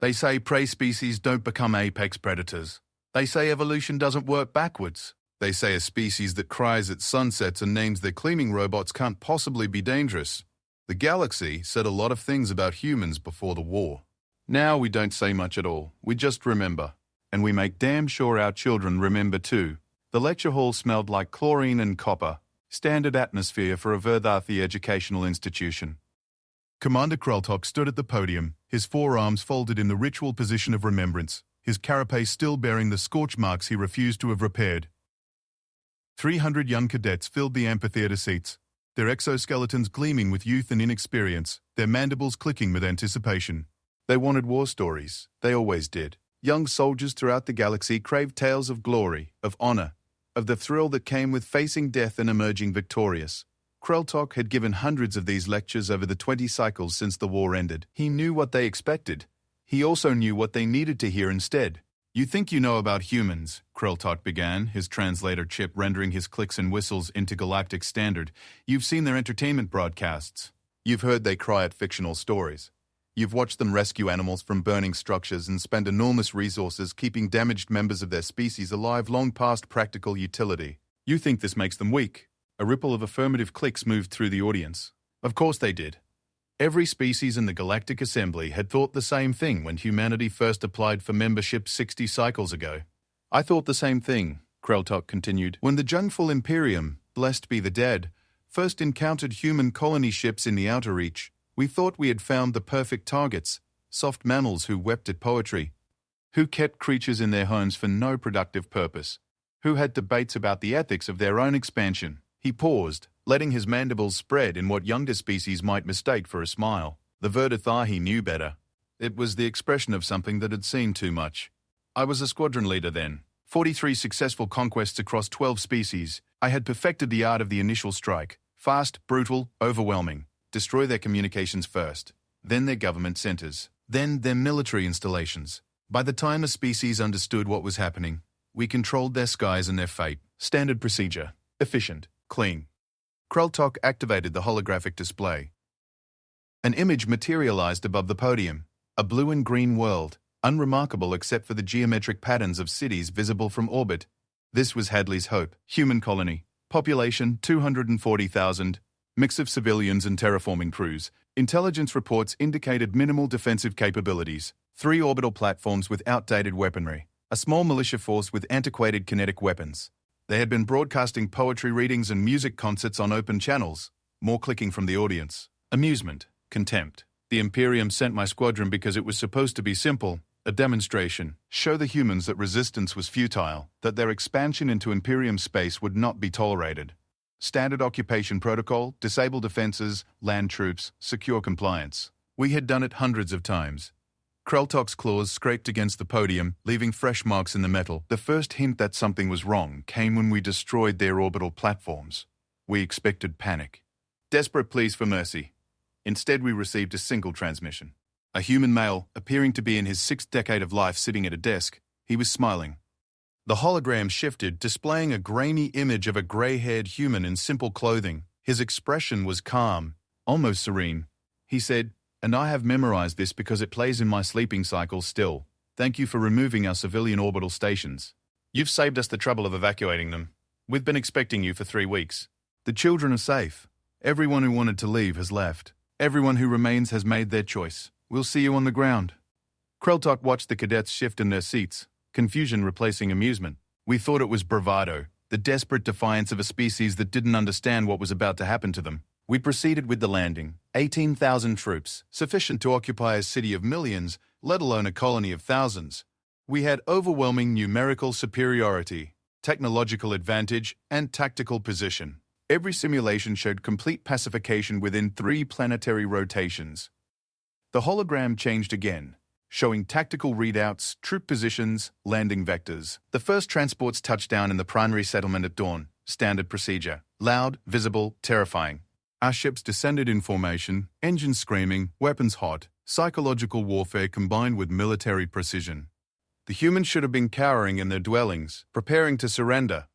They say prey species don't become apex predators. They say evolution doesn't work backwards. They say a species that cries at sunsets and names their cleaning robots can't possibly be dangerous. The galaxy said a lot of things about humans before the war. Now we don't say much at all. We just remember. And we make damn sure our children remember too. The lecture hall smelled like chlorine and copper. Standard atmosphere for a Verdarthi educational institution. Commander Kreltok stood at the podium, his forearms folded in the ritual position of remembrance, his carapace still bearing the scorch marks he refused to have repaired. 300 young cadets filled the amphitheater seats, their exoskeletons gleaming with youth and inexperience, their mandibles clicking with anticipation. They wanted war stories. They always did. Young soldiers throughout the galaxy craved tales of glory, of honor, of the thrill that came with facing death and emerging victorious. Kreltok had given hundreds of these lectures over the 20 cycles since the war ended. He knew what they expected. He also knew what they needed to hear instead. "You think you know about humans," Kreltok began, his translator chip rendering his clicks and whistles into galactic standard. "You've seen their entertainment broadcasts. You've heard they cry at fictional stories. You've watched them rescue animals from burning structures and spend enormous resources keeping damaged members of their species alive long past practical utility. You think this makes them weak." A ripple of affirmative clicks moved through the audience. Of course they did. Every species in the Galactic Assembly had thought the same thing when humanity first applied for membership 60 cycles ago. "I thought the same thing," Kreltok continued. "When the Jungful Imperium, blessed be the dead, first encountered human colony ships in the Outer Reach, we thought we had found the perfect targets, soft mammals who wept at poetry, who kept creatures in their homes for no productive purpose, who had debates about the ethics of their own expansion." He paused, letting his mandibles spread in what younger species might mistake for a smile. The Verdarthi knew better. It was the expression of something that had seen too much. "I was a squadron leader then. 43 successful conquests across 12 species. I had perfected the art of the initial strike. Fast, brutal, overwhelming. Destroy their communications first. Then their government centers. Then their military installations. By the time a species understood what was happening, we controlled their skies and their fate. Standard procedure. Efficient. Clean." Kreltok activated the holographic display. An image materialized above the podium. A blue and green world, unremarkable except for the geometric patterns of cities visible from orbit. This was Hadley's Hope. Human colony. Population 240,000. Mix of civilians and terraforming crews. Intelligence reports indicated minimal defensive capabilities. 3 orbital platforms with outdated weaponry. A small militia force with antiquated kinetic weapons. They had been broadcasting poetry readings and music concerts on open channels. More clicking from the audience. Amusement. Contempt. "The Imperium sent my squadron because it was supposed to be simple. A demonstration. Show the humans that resistance was futile, that their expansion into Imperium space would not be tolerated. Standard occupation protocol, disable defenses, land troops, secure compliance. We had done it hundreds of times." Kreltok's claws scraped against the podium, leaving fresh marks in the metal. "The first hint that something was wrong came when we destroyed their orbital platforms. We expected panic. Desperate pleas for mercy. Instead, we received a single transmission. A human male, appearing to be in his 6th decade of life sitting at a desk. He was smiling. The hologram shifted, displaying a grainy image of a gray-haired human in simple clothing. His expression was calm, almost serene. He said, "And I have memorized this because it plays in my sleeping cycle still. Thank you for removing our civilian orbital stations. You've saved us the trouble of evacuating them. We've been expecting you for 3 weeks. The children are safe. Everyone who wanted to leave has left. Everyone who remains has made their choice. We'll see you on the ground." Kreltok watched the cadets shift in their seats, confusion replacing amusement. "We thought it was bravado, the desperate defiance of a species that didn't understand what was about to happen to them. We proceeded with the landing. 18,000 troops, sufficient to occupy a city of millions, let alone a colony of thousands. We had overwhelming numerical superiority, technological advantage, and tactical position. Every simulation showed complete pacification within 3 planetary rotations." The hologram changed again, showing tactical readouts, troop positions, landing vectors. The first transports touched down in the primary settlement at dawn. Standard procedure. Loud, visible, terrifying. Our ships descended in formation, engines screaming, weapons hot, psychological warfare combined with military precision. The humans should have been cowering in their dwellings, preparing to surrender.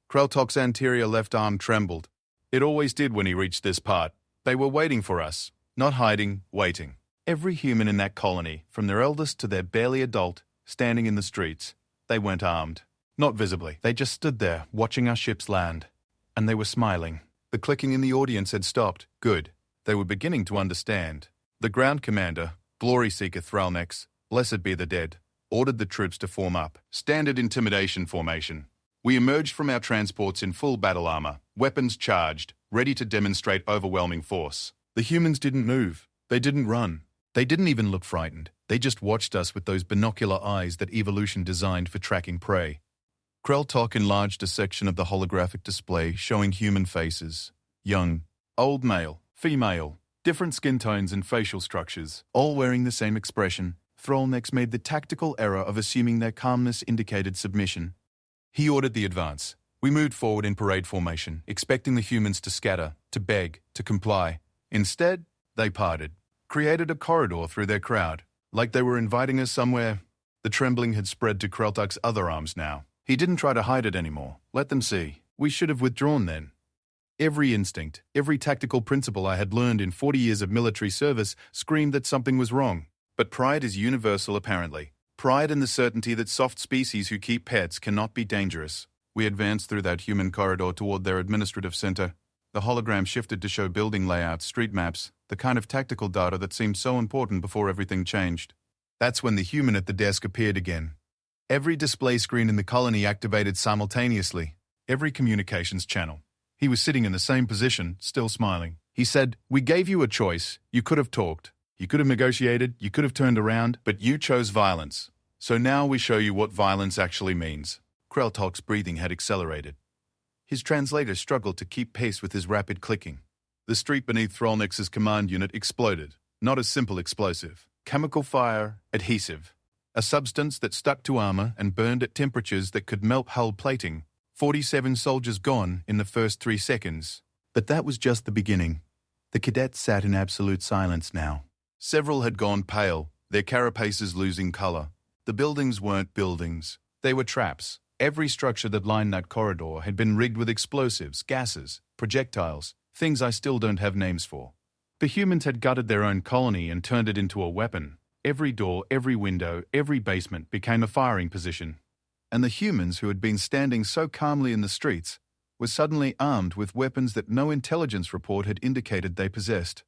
Kreltok's anterior left arm trembled. It always did when he reached this part. They were waiting for us. Not hiding, waiting. Every human in that colony, from their eldest to their barely adult, standing in the streets. They weren't armed. Not visibly. They just stood there, watching our ships land. And they were smiling. The clicking in the audience had stopped. Good. They were beginning to understand. The ground commander, Glory Seeker Thralnex, blessed be the dead, ordered the troops to form up. Standard intimidation formation. We emerged from our transports in full battle armor, weapons charged, ready to demonstrate overwhelming force. The humans didn't move. They didn't run. They didn't even look frightened. They just watched us with those binocular eyes that evolution designed for tracking prey. Kreltok enlarged a section of the holographic display showing human faces. Young, old male, female, different skin tones and facial structures, all wearing the same expression. Throlnex made the tactical error of assuming their calmness indicated submission. He ordered the advance. We moved forward in parade formation, expecting the humans to scatter, to beg, to comply. Instead, they parted. Created a corridor through their crowd, like they were inviting us somewhere. The trembling had spread to Kreltuk's other arms now. He didn't try to hide it anymore. Let them see. We should have withdrawn then. Every instinct, every tactical principle I had learned in 40 years of military service screamed that something was wrong. But pride is universal apparently. Pride in the certainty that soft species who keep pets cannot be dangerous. We advanced through that human corridor toward their administrative center. The hologram shifted to show building layouts, street maps, the kind of tactical data that seemed so important before everything changed. That's when the human at the desk appeared again. Every display screen in the colony activated simultaneously, every communications channel. He was sitting in the same position, still smiling. He said, "We gave you a choice. You could have talked. You could have negotiated. You could have turned around, but you chose violence. So now we show you what violence actually means." Kreltok's breathing had accelerated. His translator struggled to keep pace with his rapid clicking. The street beneath Throlnex's command unit exploded. Not a simple explosive. Chemical fire, adhesive. A substance that stuck to armor and burned at temperatures that could melt hull plating. 47 soldiers gone in the first 3 seconds. But that was just the beginning. The cadets sat in absolute silence now. Several had gone pale, their carapaces losing color. The buildings weren't buildings. They were traps. Every structure that lined that corridor had been rigged with explosives, gases, projectiles, things I still don't have names for. The humans had gutted their own colony and turned it into a weapon. Every door, every window, every basement became a firing position. And the humans who had been standing so calmly in the streets were suddenly armed with weapons that no intelligence report had indicated they possessed.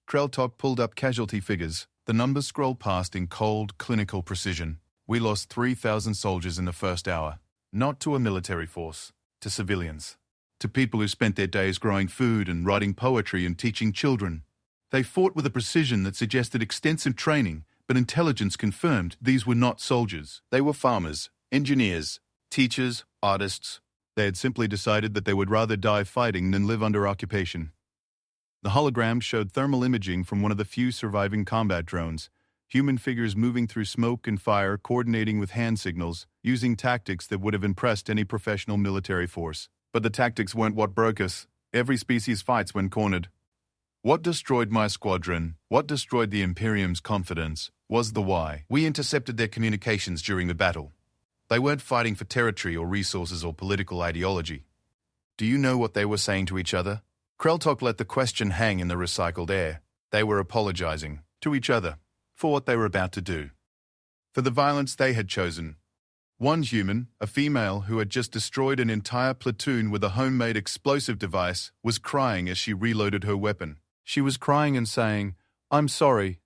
Kreltok pulled up casualty figures. The numbers scrolled past in cold, clinical precision. We lost 3,000 soldiers in the first hour. Not to a military force, to civilians. To people who spent their days growing food and writing poetry and teaching children. They fought with a precision that suggested extensive training, but intelligence confirmed these were not soldiers. They were farmers, engineers, teachers, artists. They had simply decided that they would rather die fighting than live under occupation. The hologram showed thermal imaging from one of the few surviving combat drones. Human figures moving through smoke and fire, coordinating with hand signals, using tactics that would have impressed any professional military force. But the tactics weren't what broke us. Every species fights when cornered. What destroyed my squadron, what destroyed the Imperium's confidence, was the why. We intercepted their communications during the battle. They weren't fighting for territory or resources or political ideology. Do you know what they were saying to each other? Kreltok let the question hang in the recycled air. They were apologizing to each other for what they were about to do, for the violence they had chosen. One human, a female who had just destroyed an entire platoon with a homemade explosive device, was crying as she reloaded her weapon. She was crying and saying, I'm sorry,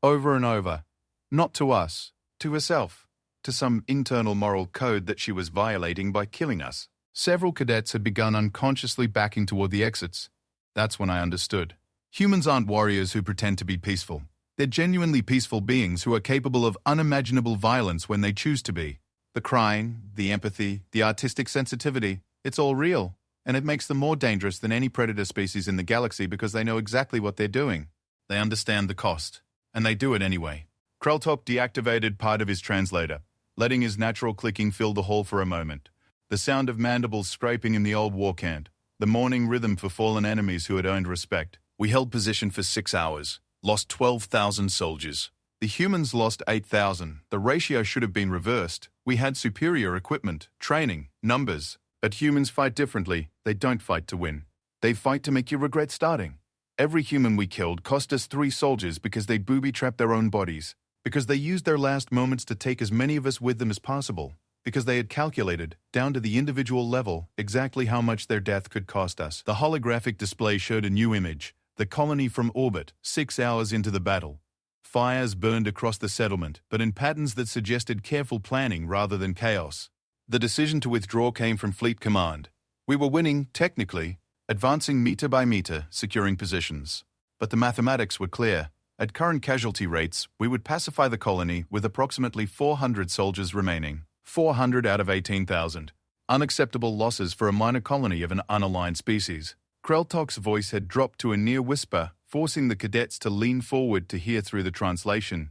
over and over. Not to us, to herself, to some internal moral code that she was violating by killing us. Several cadets had begun unconsciously backing toward the exits. That's when I understood. Humans aren't warriors who pretend to be peaceful. They're genuinely peaceful beings who are capable of unimaginable violence when they choose to be. The crying, the empathy, the artistic sensitivity, it's all real. And it makes them more dangerous than any predator species in the galaxy because they know exactly what they're doing. They understand the cost. And they do it anyway. Kreltok deactivated part of his translator, letting his natural clicking fill the hall for a moment. The sound of mandibles scraping in the old war cant. The morning rhythm for fallen enemies who had earned respect. We held position for 6 hours. Lost 12,000 soldiers. The humans lost 8,000. The ratio should have been reversed. We had superior equipment, training, numbers. But humans fight differently. They don't fight to win. They fight to make you regret starting. Every human we killed cost us 3 soldiers because they booby-trapped their own bodies, because they used their last moments to take as many of us with them as possible, because they had calculated, down to the individual level, exactly how much their death could cost us. The holographic display showed a new image, the colony from orbit, 6 hours into the battle. Fires burned across the settlement, but in patterns that suggested careful planning rather than chaos. The decision to withdraw came from Fleet Command. We were winning, technically, advancing meter by meter, securing positions. But the mathematics were clear. At current casualty rates, we would pacify the colony with approximately 400 soldiers remaining. 400 out of 18,000. Unacceptable losses for a minor colony of an unaligned species. Kreltok's voice had dropped to a near whisper, forcing the cadets to lean forward to hear through the translation.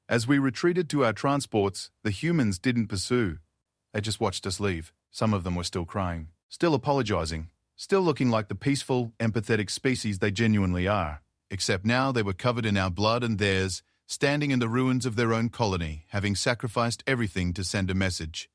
As we retreated to our transports, the humans didn't pursue. They just watched us leave. Some of them were still crying, still apologizing, still looking like the peaceful, empathetic species they genuinely are. Except now they were covered in our blood and theirs, standing in the ruins of their own colony, having sacrificed everything to send a message.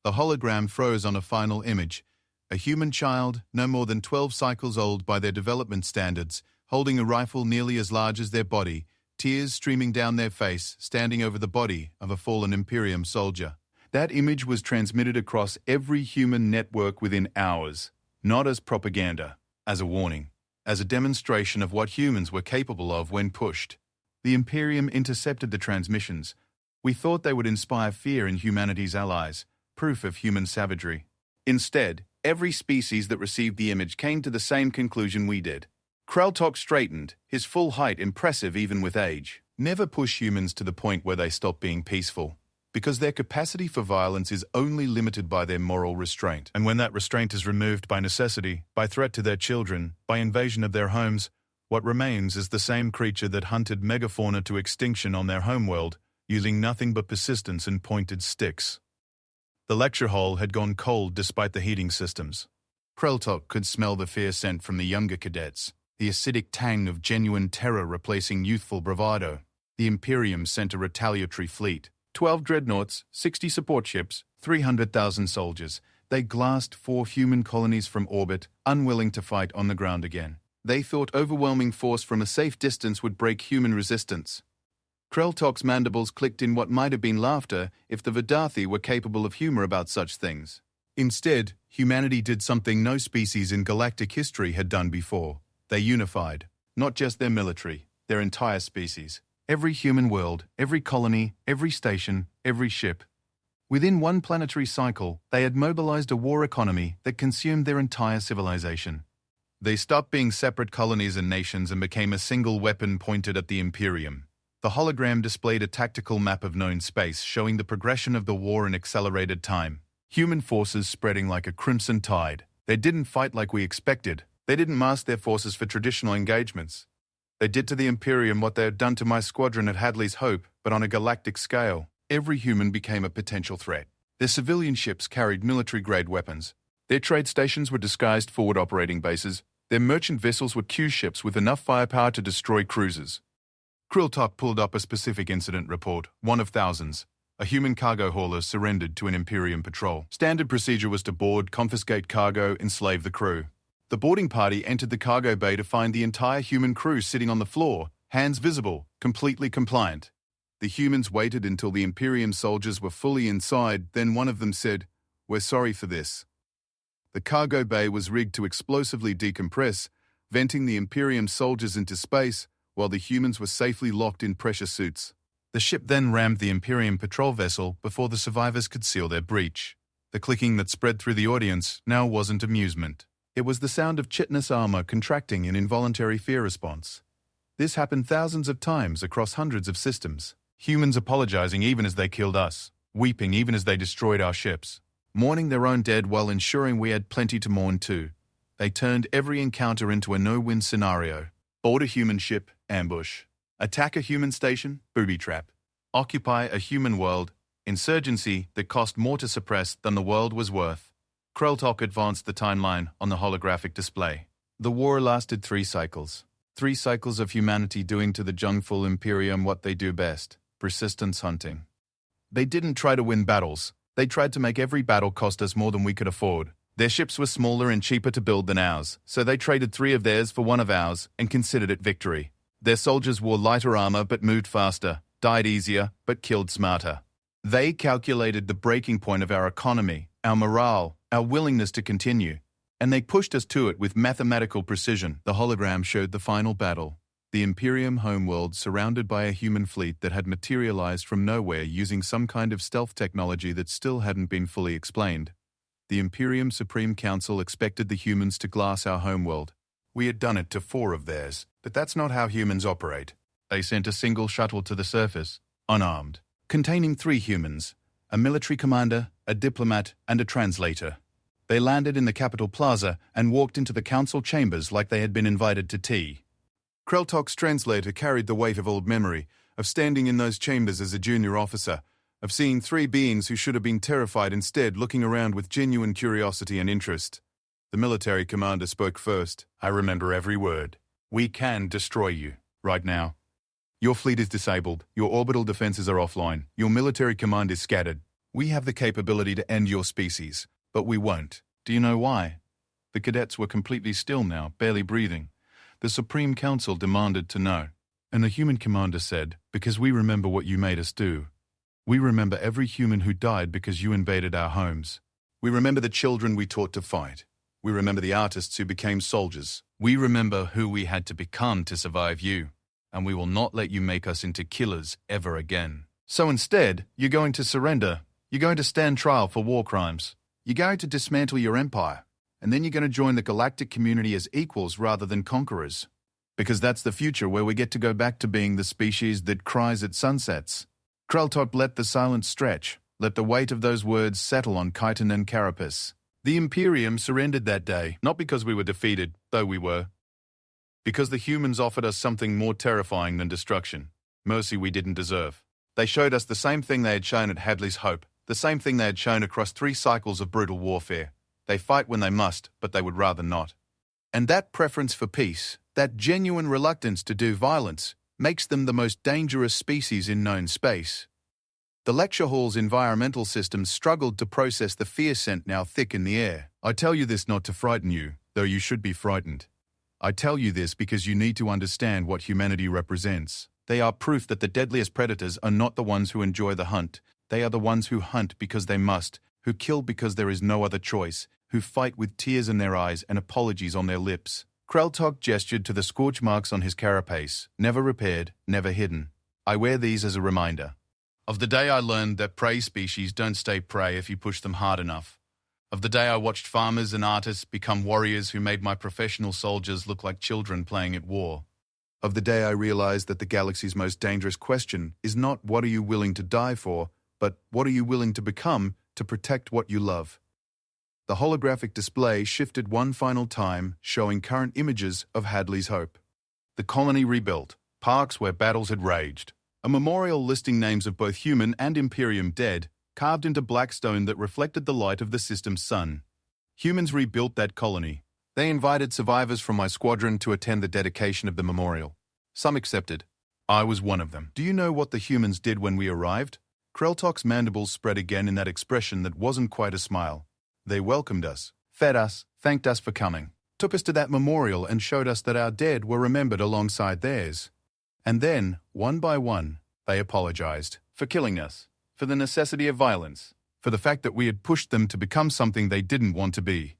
The hologram froze on a final image. A human child, no more than 12 cycles old by their development standards, holding a rifle nearly as large as their body, tears streaming down their face, standing over the body of a fallen Imperium soldier. That image was transmitted across every human network within hours, not as propaganda, as a warning, as a demonstration of what humans were capable of when pushed. The Imperium intercepted the transmissions. We thought they would inspire fear in humanity's allies, proof of human savagery. Instead, every species that received the image came to the same conclusion we did. Kreltok straightened, his full height impressive even with age. Never push humans to the point where they stop being peaceful, because their capacity for violence is only limited by their moral restraint. And when that restraint is removed by necessity, by threat to their children, by invasion of their homes, what remains is the same creature that hunted megafauna to extinction on their homeworld, using nothing but persistence and pointed sticks. The lecture hall had gone cold despite the heating systems. Kreltok could smell the fear scent from the younger cadets, the acidic tang of genuine terror replacing youthful bravado. The Imperium sent a retaliatory fleet. 12 dreadnoughts, 60 support ships, 300,000 soldiers. They glassed 4 human colonies from orbit, unwilling to fight on the ground again. They thought overwhelming force from a safe distance would break human resistance. Kreltok's mandibles clicked in what might have been laughter if the Vidathi were capable of humor about such things. Instead, humanity did something no species in galactic history had done before. They unified, not just their military, their entire species. Every human world, every colony, every station, every ship. Within one planetary cycle, they had mobilized a war economy that consumed their entire civilization. They stopped being separate colonies and nations and became a single weapon pointed at the Imperium. The hologram displayed a tactical map of known space showing the progression of the war in accelerated time. Human forces spreading like a crimson tide. They didn't fight like we expected. They didn't mask their forces for traditional engagements. They did to the Imperium what they had done to my squadron at Hadley's Hope, but on a galactic scale. Every human became a potential threat. Their civilian ships carried military-grade weapons. Their trade stations were disguised forward operating bases. Their merchant vessels were Q ships with enough firepower to destroy cruisers. Kreltok pulled up a specific incident report, one of thousands. A human cargo hauler surrendered to an Imperium patrol. Standard procedure was to board, confiscate cargo, enslave the crew. The boarding party entered the cargo bay to find the entire human crew sitting on the floor, hands visible, completely compliant. The humans waited until the Imperium soldiers were fully inside, then one of them said, "We're sorry for this." The cargo bay was rigged to explosively decompress, venting the Imperium soldiers into space, while the humans were safely locked in pressure suits. The ship then rammed the Imperium patrol vessel before the survivors could seal their breach. The clicking that spread through the audience now wasn't amusement. It was the sound of chitinous armor contracting in involuntary fear response. This happened thousands of times across hundreds of systems. Humans apologizing even as they killed us, weeping even as they destroyed our ships, mourning their own dead while ensuring we had plenty to mourn too. They turned every encounter into a no-win scenario. Board a human ship, ambush. Attack a human station, booby trap. Occupy a human world, insurgency that cost more to suppress than the world was worth. Kreltok advanced the timeline on the holographic display. The war lasted 3 cycles. 3 cycles of humanity doing to the Jungful Imperium what they do best, persistence hunting. They didn't try to win battles. They tried to make every battle cost us more than we could afford. Their ships were smaller and cheaper to build than ours, so they traded 3 of theirs for 1 of ours and considered it victory. Their soldiers wore lighter armor but moved faster, died easier but killed smarter. They calculated the breaking point of our economy, our morale, our willingness to continue, and they pushed us to it with mathematical precision. The hologram showed the final battle. The Imperium homeworld surrounded by a human fleet that had materialized from nowhere using some kind of stealth technology that still hadn't been fully explained. The Imperium Supreme Council expected the humans to glass our homeworld. We had done it to 4 of theirs, but that's not how humans operate. They sent a single shuttle to the surface, unarmed, containing 3 humans, a military commander, a diplomat, and a translator. They landed in the Capitol Plaza and walked into the council chambers like they had been invited to tea. Kreltok's translator carried the weight of old memory, of standing in those chambers as a junior officer, of seeing 3 beings who should have been terrified instead looking around with genuine curiosity and interest. The military commander spoke first. I remember every word. We can destroy you, right now. Your fleet is disabled, your orbital defenses are offline, your military command is scattered. We have the capability to end your species, but we won't. Do you know why? The cadets were completely still now, barely breathing. The Supreme Council demanded to know. And the human commander said, because we remember what you made us do. We remember every human who died because you invaded our homes. We remember the children we taught to fight. We remember the artists who became soldiers. We remember who we had to become to survive you. And we will not let you make us into killers ever again. So instead, you're going to surrender. You're going to stand trial for war crimes. You're going to dismantle your empire. And then you're going to join the galactic community as equals rather than conquerors. Because that's the future where we get to go back to being the species that cries at sunsets. Kreltok let the silence stretch, let the weight of those words settle on Chiton and Carapace. The Imperium surrendered that day, not because we were defeated, though we were. Because the humans offered us something more terrifying than destruction, mercy we didn't deserve. They showed us the same thing they had shown at Hadley's Hope, the same thing they had shown across 3 cycles of brutal warfare. They fight when they must, but they would rather not. And that preference for peace, that genuine reluctance to do violence, makes them the most dangerous species in known space. The lecture hall's environmental systems struggled to process the fear scent now thick in the air. I tell you this not to frighten you, though you should be frightened. I tell you this because you need to understand what humanity represents. They are proof that the deadliest predators are not the ones who enjoy the hunt. They are the ones who hunt because they must, who kill because there is no other choice, who fight with tears in their eyes and apologies on their lips. Kreltok gestured to the scorch marks on his carapace, never repaired, never hidden. I wear these as a reminder. Of the day I learned that prey species don't stay prey if you push them hard enough. Of the day I watched farmers and artists become warriors who made my professional soldiers look like children playing at war. Of the day I realized that the galaxy's most dangerous question is not what are you willing to die for, but what are you willing to become to protect what you love. The holographic display shifted one final time, showing current images of Hadley's Hope. The colony rebuilt, parks where battles had raged, a memorial listing names of both human and Imperium dead, carved into black stone that reflected the light of the system's sun. Humans rebuilt that colony. They invited survivors from my squadron to attend the dedication of the memorial. Some accepted. I was one of them. Do you know what the humans did when we arrived? Kreltok's mandibles spread again in that expression that wasn't quite a smile. They welcomed us, fed us, thanked us for coming, took us to that memorial and showed us that our dead were remembered alongside theirs. And then, one by one, they apologized for killing us, for the necessity of violence, for the fact that we had pushed them to become something they didn't want to be.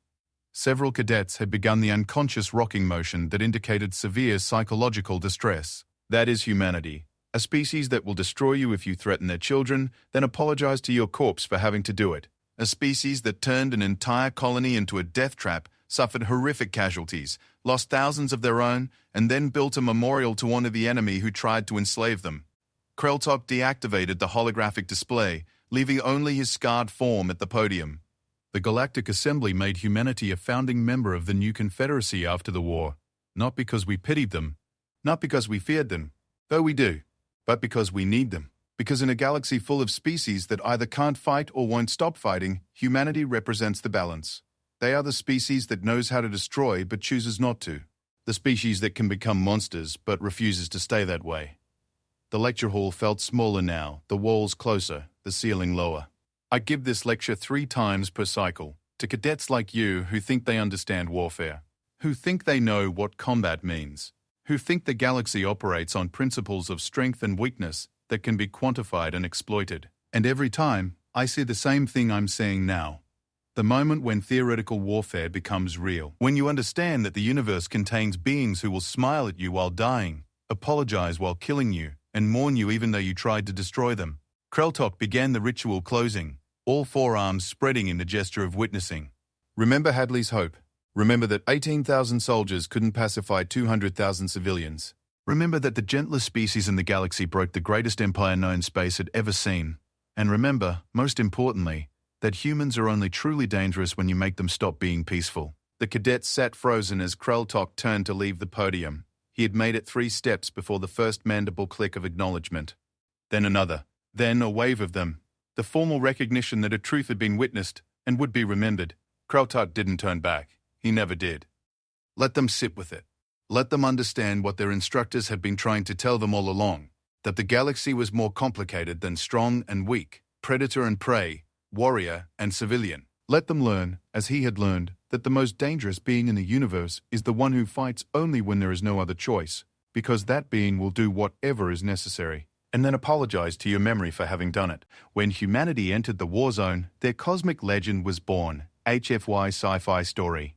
Several cadets had begun the unconscious rocking motion that indicated severe psychological distress. That is humanity, a species that will destroy you if you threaten their children, then apologize to your corpse for having to do it. A species that turned an entire colony into a death trap, suffered horrific casualties, lost thousands of their own, and then built a memorial to honor the enemy who tried to enslave them. Kreltok deactivated the holographic display, leaving only his scarred form at the podium. The Galactic Assembly made humanity a founding member of the new Confederacy after the war, not because we pitied them, not because we feared them, though we do, but because we need them. Because in a galaxy full of species that either can't fight or won't stop fighting, humanity represents the balance. They are the species that knows how to destroy but chooses not to. The species that can become monsters but refuses to stay that way. The lecture hall felt smaller now, the walls closer, the ceiling lower. I give this lecture 3 times per cycle. To cadets like you who think they understand warfare, who think they know what combat means, who think the galaxy operates on principles of strength and weakness that can be quantified and exploited. And every time, I see the same thing I'm seeing now. The moment when theoretical warfare becomes real. When you understand that the universe contains beings who will smile at you while dying, apologize while killing you, and mourn you even though you tried to destroy them. Kreltok began the ritual closing, all four arms spreading in the gesture of witnessing. Remember Hadley's hope. Remember that 18,000 soldiers couldn't pacify 200,000 civilians. Remember that the gentlest species in the galaxy broke the greatest empire known space had ever seen. And remember, most importantly, that humans are only truly dangerous when you make them stop being peaceful. The cadets sat frozen as Kreltok turned to leave the podium. He had made it 3 steps before the first mandible click of acknowledgement. Then another. Then a wave of them. The formal recognition that a truth had been witnessed and would be remembered. Kreltok didn't turn back. He never did. Let them sit with it. Let them understand what their instructors had been trying to tell them all along, that the galaxy was more complicated than strong and weak, predator and prey, warrior and civilian. Let them learn, as he had learned, that the most dangerous being in the universe is the one who fights only when there is no other choice, because that being will do whatever is necessary, and then apologize to your memory for having done it. When humanity entered the Warzone, their cosmic legend was born, HFY Sci-Fi Story.